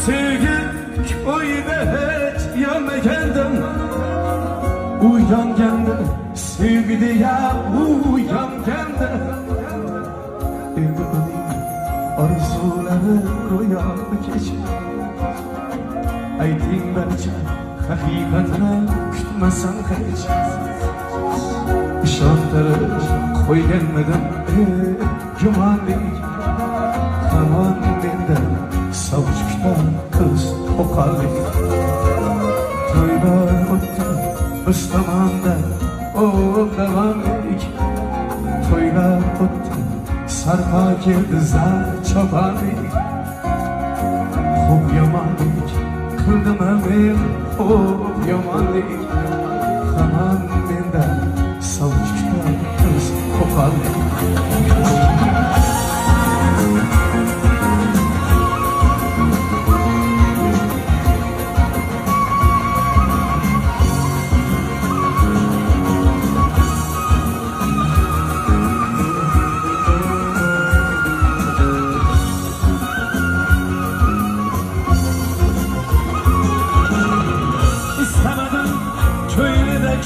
Sevgi köyde hiç yanmagandim. Uyangandim, sevgide ya uyangandim. Endi uning orzulari ro'yobga kechdi. Ayting barcha haqiqatni kutmasam hech. Ishontirib qo'yganmidim gumonlik. Hamon mendan sovuch kutar qiz qo'qonlik. To'ylar o'tdi biz tomonda davomlik. To'ylar o'tdi sarpo keldi zar choponlik. Xo'p yomonlik qildim men, xo'p yomonlik. Hamon mendan sovuch kutar qiz qo'qonlik.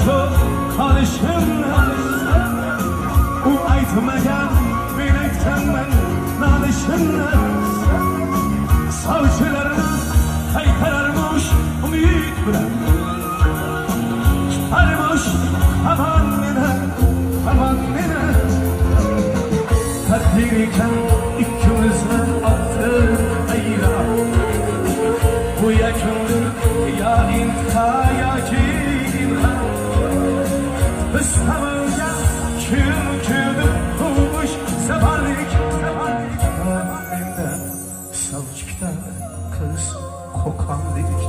Çok tanışımlar. O aytmagan men aytganman nalishimlar. Savchilarni qaytararmish umid bilan. Tutarmish hamon meni. Taqdir ekan ikkimizni otib ayrab. Bu yakundir ya intiho yoki biz hamınca kül bulmuş seferlik. Menden savcıkta kız kokanlık.